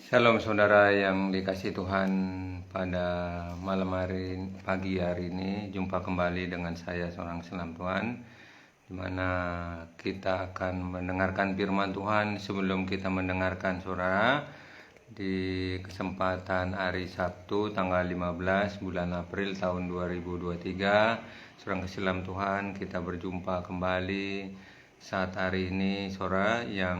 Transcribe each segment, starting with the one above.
Shalom saudara yang dikasih Tuhan, pada pagi hari ini jumpa kembali dengan saya seorang selam Tuhan, di mana kita akan mendengarkan firman Tuhan. Sebelum kita mendengarkan saudara, di kesempatan hari Sabtu tanggal 15 bulan April tahun 2023, seorang selam Tuhan, kita berjumpa kembali saat hari ini saudara, yang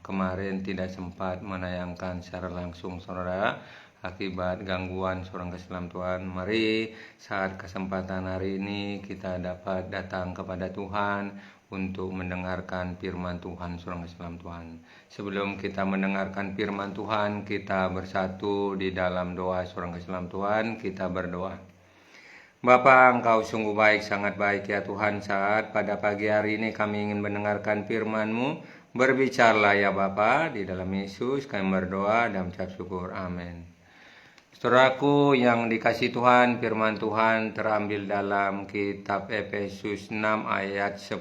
kemarin tidak sempat menayangkan secara langsung saudara akibat gangguan seorang keselam Tuhan. Mari saat kesempatan hari ini kita dapat datang kepada Tuhan untuk mendengarkan firman Tuhan seorang keselam Tuhan. Sebelum kita mendengarkan firman Tuhan, kita bersatu di dalam doa seorang keselam Tuhan. Kita berdoa. Bapa, Engkau sungguh baik, sangat baik ya Tuhan. Saat pada pagi hari ini kami ingin mendengarkan firman-Mu. Berbicaralah ya Bapa, di dalam Yesus kami berdoa dan mengucap syukur. Amin. Saudaraku yang dikasih Tuhan, firman Tuhan terambil dalam kitab Efesus 6 ayat 10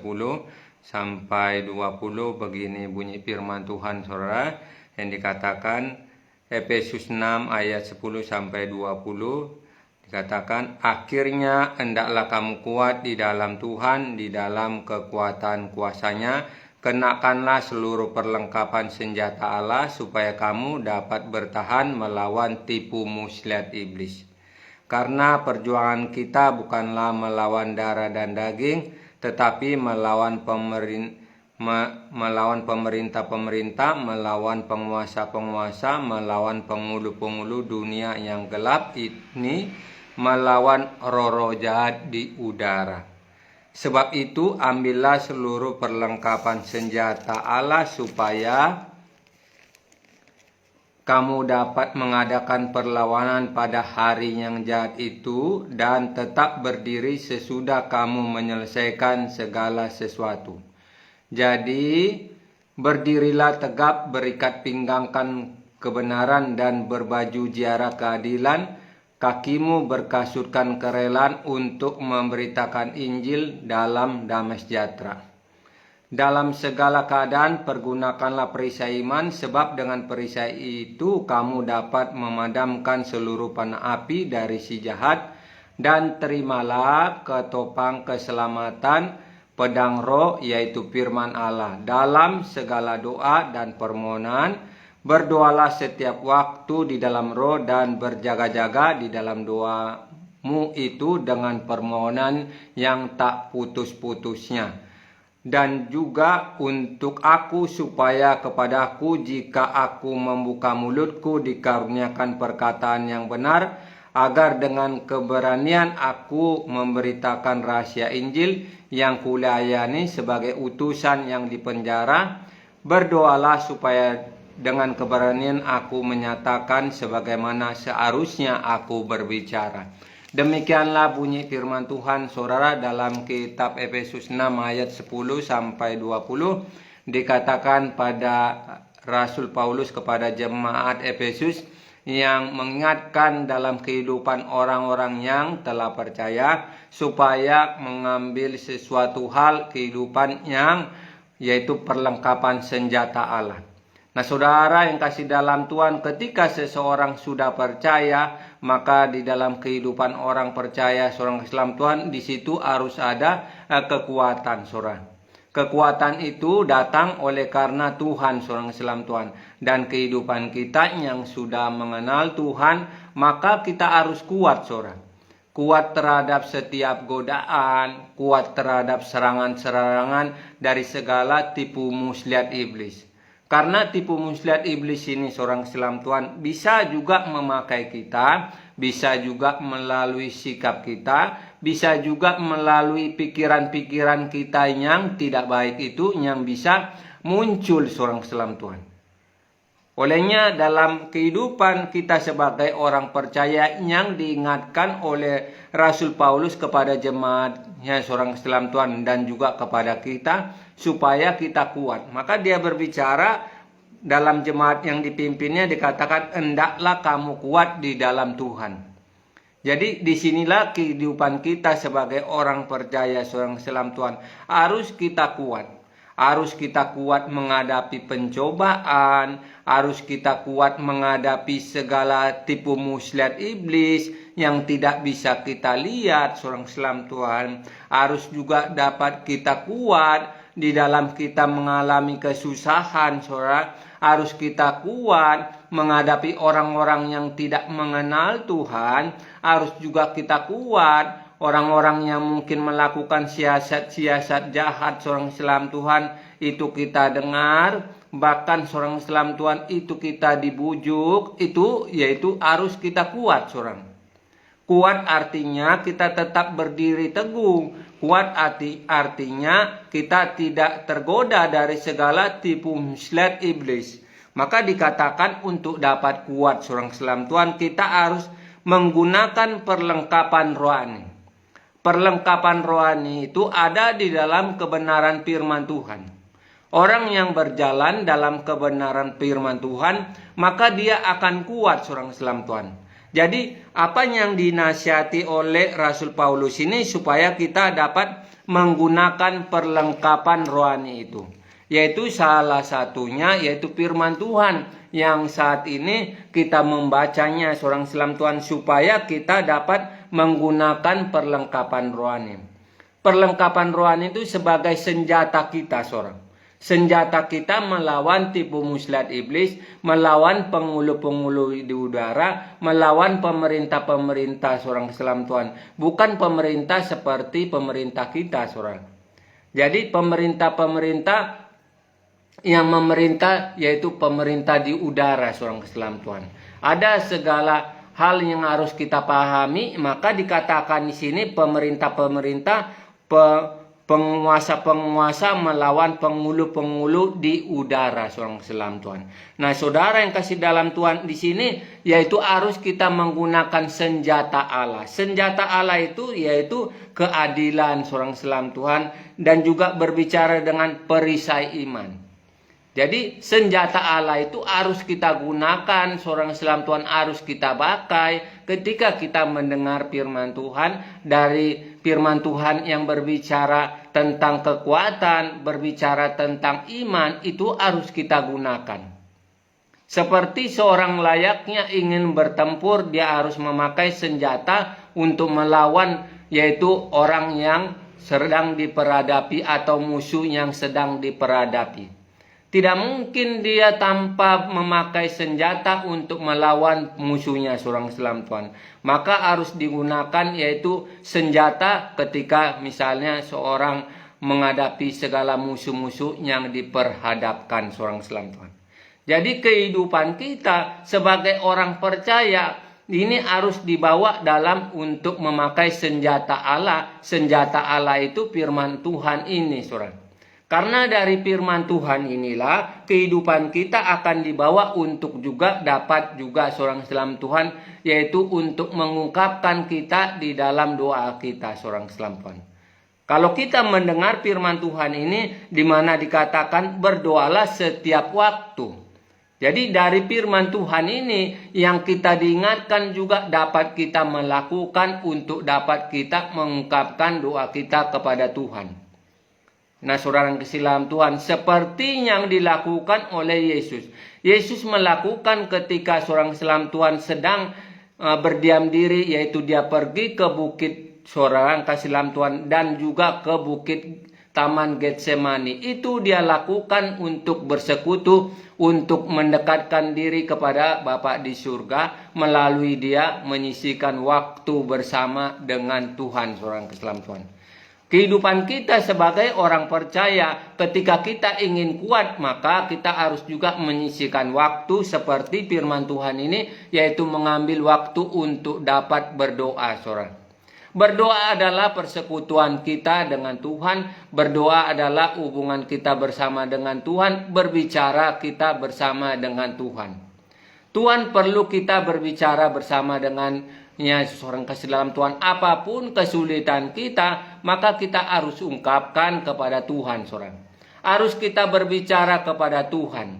sampai 20. Begini bunyi firman Tuhan saudara, yang dikatakan Efesus 6 ayat 10 sampai 20. Dikatakan, akhirnya hendaklah kamu kuat di dalam Tuhan, di dalam kekuatan kuasanya. Kenakanlah seluruh perlengkapan senjata Allah, supaya kamu dapat bertahan melawan tipu muslihat iblis. Karena perjuangan kita bukanlah melawan darah dan daging, tetapi melawan pemerintah-pemerintah, melawan penguasa-penguasa, melawan penghulu-penghulu dunia yang gelap ini, melawan roh-roh jahat di udara. Sebab itu ambillah seluruh perlengkapan senjata Allah, supaya kamu dapat mengadakan perlawanan pada hari yang jahat itu, dan tetap berdiri sesudah kamu menyelesaikan segala sesuatu. Jadi berdirilah tegap, berikat pinggangkan kebenaran dan berbaju ziarah keadilan. Kakimu berkasutkan kerelaan untuk memberitakan Injil dalam damai sejahtera. Dalam segala keadaan pergunakanlah perisai iman, sebab dengan perisai itu kamu dapat memadamkan seluruh panah api dari si jahat. Dan terimalah ketopang keselamatan, pedang roh, yaitu firman Allah. Dalam segala doa dan permohonan berdoalah setiap waktu di dalam roh, dan berjaga-jaga di dalam doamu itu dengan permohonan yang tak putus-putusnya. Dan juga untuk aku, supaya kepadaku jika aku membuka mulutku dikaruniakan perkataan yang benar, agar dengan keberanian aku memberitakan rahasia Injil yang kulayani sebagai utusan yang dipenjara. Berdoalah supaya dengan keberanian aku menyatakan sebagaimana seharusnya aku berbicara. Demikianlah bunyi firman Tuhan saudara dalam kitab Efesus 6 ayat 10 sampai 20. Dikatakan pada Rasul Paulus kepada jemaat Efesus, yang mengingatkan dalam kehidupan orang-orang yang telah percaya, supaya mengambil sesuatu hal kehidupan yang yaitu perlengkapan senjata Allah. Nah saudara yang kasih dalam Tuhan, ketika seseorang sudah percaya, maka di dalam kehidupan orang percaya seorang Islam Tuhan, di situ harus ada kekuatan saudara. Kekuatan itu datang oleh karena Tuhan seorang Islam Tuhan. Dan kehidupan kita yang sudah mengenal Tuhan, maka kita harus kuat saudara. Kuat terhadap setiap godaan, kuat terhadap serangan-serangan dari segala tipu muslihat iblis. Karena tipu muslihat iblis ini seorang Islam Tuhan bisa juga memakai kita, bisa juga melalui sikap kita, bisa juga melalui pikiran-pikiran kita yang tidak baik itu, yang bisa muncul seorang Islam Tuhan. Olehnya dalam kehidupan kita sebagai orang percaya, yang diingatkan oleh Rasul Paulus kepada jemaatnya seorang Islam Tuhan dan juga kepada kita, supaya kita kuat. Maka dia berbicara dalam jemaat yang dipimpinnya, dikatakan hendaklah kamu kuat di dalam Tuhan. Jadi disinilah kehidupan kita sebagai orang percaya seorang Islam Tuhan harus kita kuat. Harus kita kuat menghadapi pencobaan, harus kita kuat menghadapi segala tipu muslihat iblis yang tidak bisa kita lihat, seorang Islam Tuhan. Harus juga dapat kita kuat di dalam kita mengalami kesusahan, saudara. Harus kita kuat menghadapi orang-orang yang tidak mengenal Tuhan. Harus juga kita kuat orang-orang yang mungkin melakukan siasat-siasat jahat, seorang Islam Tuhan, itu kita dengar. Bahkan seorang Islam Tuhan itu kita dibujuk, itu yaitu harus kita kuat, seorang. Kuat artinya kita tetap berdiri teguh. Kuat artinya kita tidak tergoda dari segala tipu muslihat iblis. Maka dikatakan untuk dapat kuat, seorang Islam Tuhan, kita harus menggunakan perlengkapan rohani. Perlengkapan rohani itu ada di dalam kebenaran firman Tuhan. Orang yang berjalan dalam kebenaran firman Tuhan, maka dia akan kuat, seorang Islam Tuhan. Jadi apa yang dinasihati oleh Rasul Paulus ini supaya kita dapat menggunakan perlengkapan rohani itu. Yaitu salah satunya yaitu firman Tuhan yang saat ini kita membacanya, seorang Islam Tuhan, supaya kita dapat menggunakan perlengkapan rohani. Perlengkapan rohani itu sebagai senjata kita, seorang. Senjata kita melawan tipu muslihat iblis, melawan pengulu-pengulu di udara, melawan pemerintah-pemerintah, seorang Islam Tuhan. Bukan pemerintah seperti pemerintah kita, seorang. Jadi pemerintah-pemerintah yang memerintah yaitu pemerintah di udara, seorang Islam Tuhan. Ada segala hal yang harus kita pahami, maka dikatakan di sini penguasa-penguasa melawan penghulu-penghulu di udara, seorang Islam Tuhan. Nah, saudara yang kasih dalam Tuhan, di sini yaitu harus kita menggunakan senjata Allah. Senjata Allah itu yaitu keadilan, seorang Islam Tuhan, dan juga berbicara dengan perisai iman. Jadi senjata Allah itu harus kita gunakan, seorang Islam Tuhan, harus kita pakai ketika kita mendengar firman Tuhan. Dari firman Tuhan yang berbicara tentang kekuatan, berbicara tentang iman, itu harus kita gunakan. Seperti seorang layaknya ingin bertempur, dia harus memakai senjata untuk melawan, yaitu orang yang sedang diperhadapi atau musuh yang sedang diperhadapi. Tidak mungkin dia tanpa memakai senjata untuk melawan musuhnya, seorang Islam Tuhan. Maka harus digunakan yaitu senjata ketika misalnya seorang menghadapi segala musuh-musuh yang diperhadapkan, seorang Islam Tuhan. Jadi kehidupan kita sebagai orang percaya ini harus dibawa dalam untuk memakai senjata Allah. Senjata Allah itu firman Tuhan ini, saudara. Karena dari firman Tuhan inilah kehidupan kita akan dibawa untuk juga dapat juga, seorang Islam Tuhan, yaitu untuk mengungkapkan kita di dalam doa kita, seorang Islam Tuhan. Kalau kita mendengar firman Tuhan ini di mana dikatakan berdoalah setiap waktu. Jadi dari firman Tuhan ini yang kita diingatkan juga dapat kita melakukan untuk dapat kita mengungkapkan doa kita kepada Tuhan. Nah, saudara yang kasih dalam Tuhan, seperti yang dilakukan oleh Yesus. Yesus melakukan ketika seorang Islam Tuhan sedang berdiam diri, yaitu dia pergi ke bukit, saudara yang kasih dalam Tuhan, dan juga ke bukit Taman Getsemani. Itu dia lakukan untuk bersekutu, untuk mendekatkan diri kepada Bapa di surga, melalui dia menyisihkan waktu bersama dengan Tuhan, saudara yang kasih dalam Tuhan. Kehidupan kita sebagai orang percaya, ketika kita ingin kuat, maka kita harus juga menyisihkan waktu seperti firman Tuhan ini, yaitu mengambil waktu untuk dapat berdoa, saudara. Berdoa adalah persekutuan kita dengan Tuhan. Berdoa adalah hubungan kita bersama dengan Tuhan. Berbicara kita bersama dengan Tuhan. Tuhan perlu kita berbicara bersama dengan seorang kasih dalam Tuhan. Apapun kesulitan kita, maka kita harus ungkapkan kepada Tuhan, saudara. Harus kita berbicara kepada Tuhan.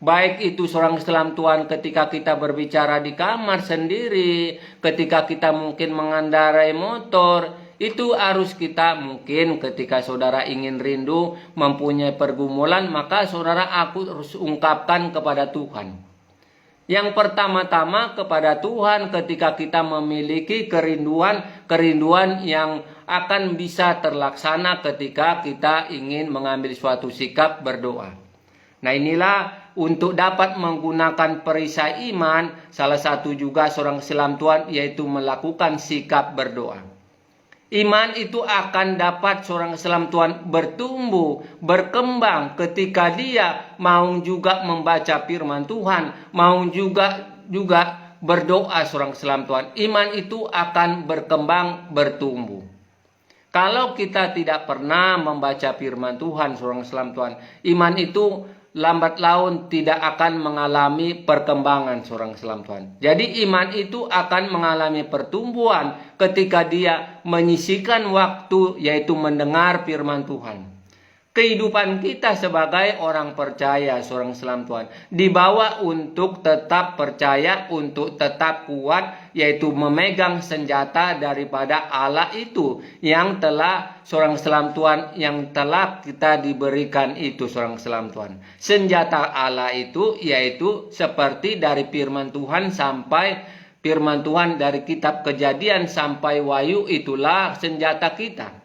Baik itu seorang dalam Tuhan ketika kita berbicara di kamar sendiri, ketika kita mungkin mengendarai motor, Itu harus kita, mungkin ketika saudara ingin rindu, mempunyai pergumulan, maka saudara aku harus ungkapkan kepada Tuhan. Yang pertama-tama kepada Tuhan ketika kita memiliki kerinduan yang akan bisa terlaksana ketika kita ingin mengambil suatu sikap berdoa. Nah, inilah untuk dapat menggunakan perisai iman, salah satu juga seorang Islam Tuhan yaitu melakukan sikap berdoa. Iman itu akan dapat seorang Islam Tuhan bertumbuh, berkembang ketika dia mau juga membaca firman Tuhan, mau juga berdoa seorang Islam Tuhan. Iman itu akan berkembang, bertumbuh. Kalau kita tidak pernah membaca firman Tuhan seorang Islam Tuhan, iman itu lambat laun tidak akan mengalami perkembangan seorang Islam Tuhan. Jadi iman itu akan mengalami pertumbuhan ketika dia menyisihkan waktu, yaitu mendengar firman Tuhan. Kehidupan kita sebagai orang percaya seorang Islam Tuhan dibawa untuk tetap percaya, untuk tetap kuat, yaitu memegang senjata daripada Allah itu yang telah seorang Islam Tuhan, yang telah kita diberikan itu seorang Islam Tuhan. Senjata Allah itu yaitu seperti dari firman Tuhan sampai firman Tuhan dari kitab Kejadian sampai Wahyu, itulah senjata kita.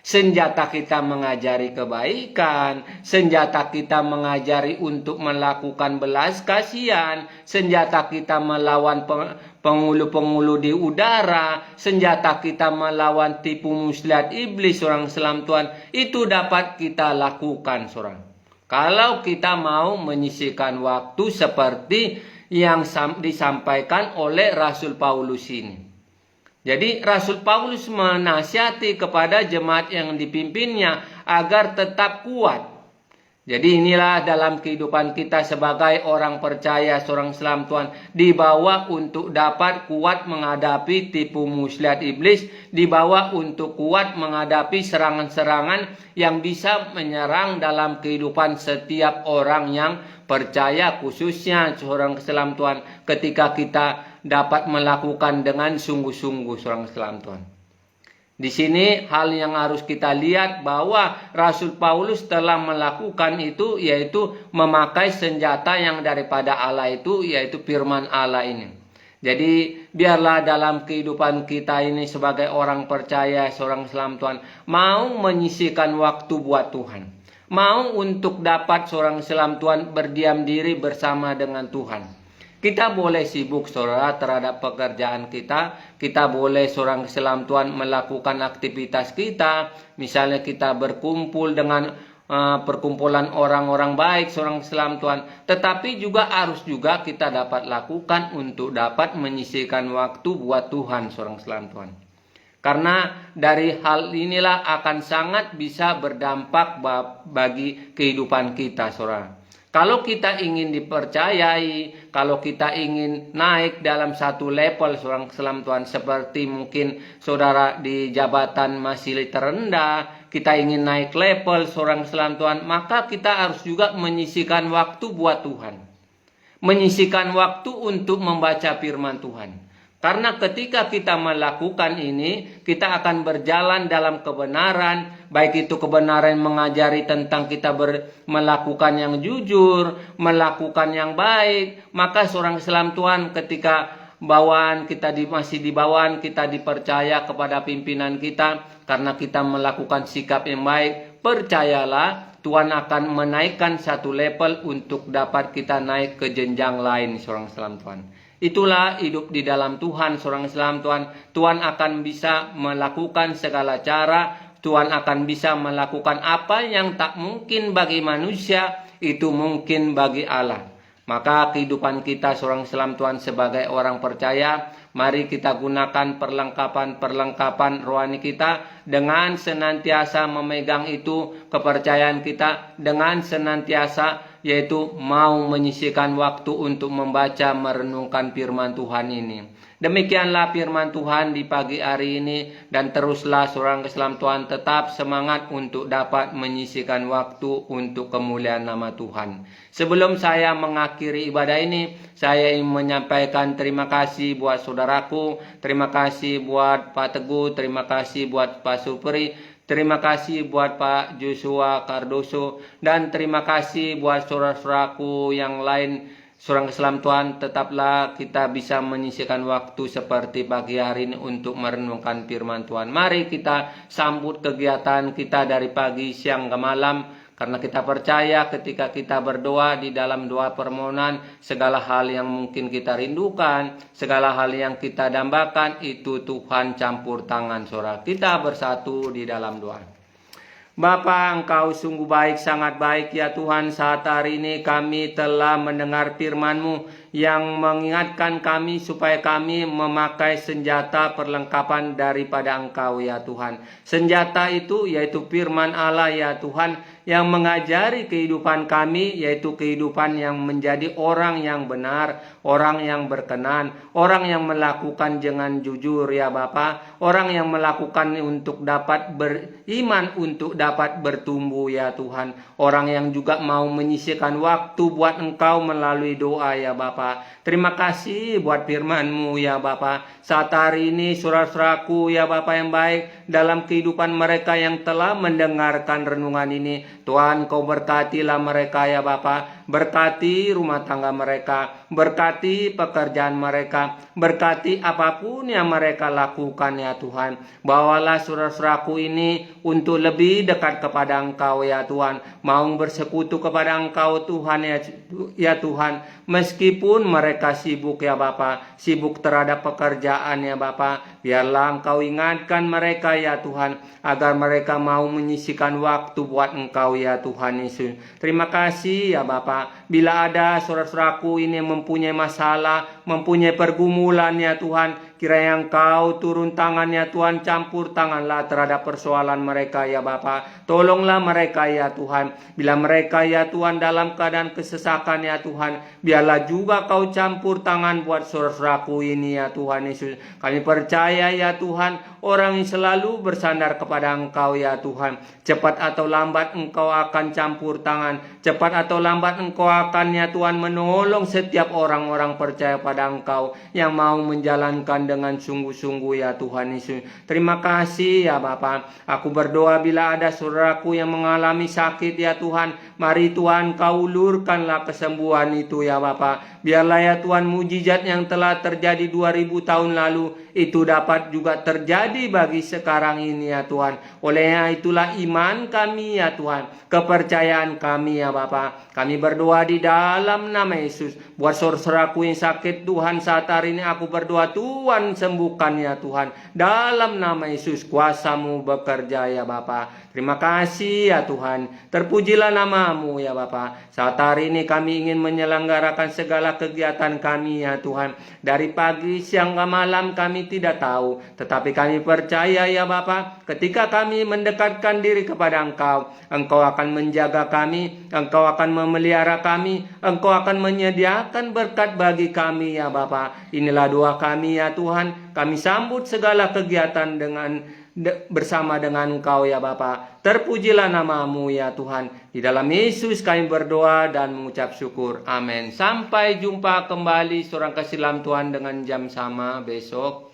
Senjata kita mengajari kebaikan, senjata kita mengajari untuk melakukan belas kasihan, senjata kita melawan penghulu-penghulu di udara, senjata kita melawan tipu muslihat iblis seorang Islam Tuhan, itu dapat kita lakukan seorang. Kalau kita mau menyisihkan waktu seperti yang disampaikan oleh Rasul Paulus ini. Jadi Rasul Paulus menasihati kepada jemaat yang dipimpinnya agar tetap kuat. Jadi inilah dalam kehidupan kita sebagai orang percaya seorang Islam Tuhan, dibawa untuk dapat kuat menghadapi tipu muslihat iblis, dibawa untuk kuat menghadapi serangan-serangan yang bisa menyerang dalam kehidupan setiap orang yang percaya, khususnya seorang Islam Tuhan, ketika kita dapat melakukan dengan sungguh-sungguh seorang Islam Tuhan. Di sini hal yang harus kita lihat bahwa Rasul Paulus telah melakukan itu, yaitu memakai senjata yang daripada Allah itu, yaitu firman Allah ini. Jadi biarlah dalam kehidupan kita ini sebagai orang percaya seorang Islam Tuhan mau menyisihkan waktu buat Tuhan. Mau untuk dapat seorang Islam Tuhan berdiam diri bersama dengan Tuhan. Kita boleh sibuk saudara terhadap pekerjaan kita. Kita boleh seorang Islam Tuhan melakukan aktivitas kita. Misalnya kita berkumpul dengan perkumpulan orang-orang baik seorang Islam Tuhan. Tetapi juga harus juga kita dapat lakukan untuk dapat menyisihkan waktu buat Tuhan seorang Islam Tuhan. Karena dari hal inilah akan sangat bisa berdampak bagi kehidupan kita saudara. Kalau kita ingin dipercayai, kalau kita ingin naik dalam satu level seorang Islam Tuhan, seperti mungkin saudara di jabatan masih terendah, kita ingin naik level seorang Islam Tuhan, maka kita harus juga menyisihkan waktu buat Tuhan. Menyisihkan waktu untuk membaca firman Tuhan. Karena ketika kita melakukan ini, kita akan berjalan dalam kebenaran, baik itu kebenaran mengajari tentang kita melakukan yang jujur, melakukan yang baik. Maka seorang Islam Tuhan ketika bawaan kita masih di bawaan, kita dipercaya kepada pimpinan kita, karena kita melakukan sikap yang baik, percayalah Tuhan akan menaikkan satu level untuk dapat kita naik ke jenjang lain seorang Islam Tuhan. Itulah hidup di dalam Tuhan seorang Islam Tuhan. Tuhan akan bisa melakukan segala cara. Tuhan akan bisa melakukan apa yang tak mungkin bagi manusia, itu mungkin bagi Allah. Maka kehidupan kita seorang Islam Tuhan sebagai orang percaya, mari kita gunakan perlengkapan rohani kita dengan senantiasa memegang itu kepercayaan kita, dengan senantiasa yaitu mau menyisihkan waktu untuk membaca merenungkan firman Tuhan ini. Demikianlah firman Tuhan di pagi hari ini, dan teruslah seorang Islam Tuhan tetap semangat untuk dapat menyisihkan waktu untuk kemuliaan nama Tuhan. Sebelum saya mengakhiri ibadah ini, saya ingin menyampaikan terima kasih buat saudaraku, terima kasih buat Pak Teguh, terima kasih buat Pak Supri, terima kasih buat Pak Joshua Cardoso, dan terima kasih buat saudara-saudaraku yang lain. Seorang Islam Tuhan, tetaplah kita bisa menyisihkan waktu seperti pagi hari ini untuk merenungkan firman Tuhan. Mari kita sambut kegiatan kita dari pagi, siang, ke malam. Karena kita percaya ketika kita berdoa di dalam doa permohonan, segala hal yang mungkin kita rindukan, segala hal yang kita dambakan, itu Tuhan campur tangan saudara. Kita bersatu di dalam doa. Bapa, Engkau sungguh baik, sangat baik ya Tuhan. Saat hari ini kami telah mendengar firman-Mu yang mengingatkan kami supaya kami memakai senjata perlengkapan daripada Engkau ya Tuhan. Senjata itu yaitu firman Allah ya Tuhan, yang mengajari kehidupan kami, yaitu kehidupan yang menjadi orang yang benar, orang yang berkenan, orang yang melakukan dengan jujur ya Bapa, orang yang melakukan untuk dapat beriman, untuk dapat bertumbuh ya Tuhan, orang yang juga mau menyisihkan waktu buat Engkau melalui doa ya Bapa. Terima kasih buat firman-Mu ya Bapa. Saat hari ini saudara-saudaraku ya Bapa yang baik, dalam kehidupan mereka yang telah mendengarkan renungan ini, Tuhan Kau berkatilah mereka ya Bapa. Berkati rumah tangga mereka, berkati pekerjaan mereka, berkati apapun yang mereka lakukan ya Tuhan. Bawalah saudara-saudaraku ini untuk lebih dekat kepada Engkau ya Tuhan, mau bersekutu kepada Engkau Tuhan ya Tuhan. Meskipun mereka sibuk ya Bapa, sibuk terhadap pekerjaan ya Bapa, biarlah Engkau ingatkan mereka ya Tuhan, agar mereka mau menyisihkan waktu buat Engkau ya Tuhan Yesus. Terima kasih ya Bapa. Bila ada saudara-saudaraku ini yang mempunyai masalah, mempunyai pergumulan ya Tuhan, kiranya Engkau turun tangan ya Tuhan, campur tanganlah terhadap persoalan mereka ya Bapa. Tolonglah mereka ya Tuhan. Bila mereka ya Tuhan dalam keadaan kesesakan ya Tuhan, biarlah juga Kau campur tangan buat saudara-saudaraku ini ya Tuhan Yesus. Kami percaya ya Tuhan, orang yang selalu bersandar kepada Engkau ya Tuhan, cepat atau lambat Engkau akan campur tangan, cepat atau lambat Engkau akan ya Tuhan menolong setiap orang-orang percaya pada Engkau yang mau menjalankan dengan sungguh-sungguh ya Tuhan Yesus. Terima kasih ya Bapa. Aku berdoa bila ada saudaraku yang mengalami sakit ya Tuhan, mari Tuhan Kau ulurkanlah kesembuhan itu ya Bapa. Biarlah ya Tuhan mujizat yang telah terjadi 2000 tahun lalu itu dapat juga terjadi bagi sekarang ini ya Tuhan. Olehnya itulah iman kami ya Tuhan, kepercayaan kami ya Bapa. Kami berdoa di dalam nama Yesus. Buat saudaraku yang sakit Tuhan, saat hari ini aku berdoa Tuhan sembuhkan ya Tuhan. Dalam nama Yesus kuasa-Mu bekerja ya Bapa. Terima kasih ya Tuhan. Terpujilah nama-Mu ya Bapa. Saat hari ini kami ingin menyelenggarakan segala kegiatan kami ya Tuhan. Dari pagi, siang, ke malam kami tidak tahu. Tetapi kami percaya ya Bapa, ketika kami mendekatkan diri kepada Engkau, Engkau akan menjaga kami, Engkau akan memelihara kami, Engkau akan menyediakan berkat bagi kami ya Bapa. Inilah doa kami ya Tuhan. Kami sambut segala kegiatan bersama dengan Engkau ya Bapa. Terpujilah nama-Mu ya Tuhan. Di dalam Yesus kami berdoa dan mengucap syukur. Amin. Sampai jumpa kembali seorang kasih dalam Tuhan dengan jam sama besok.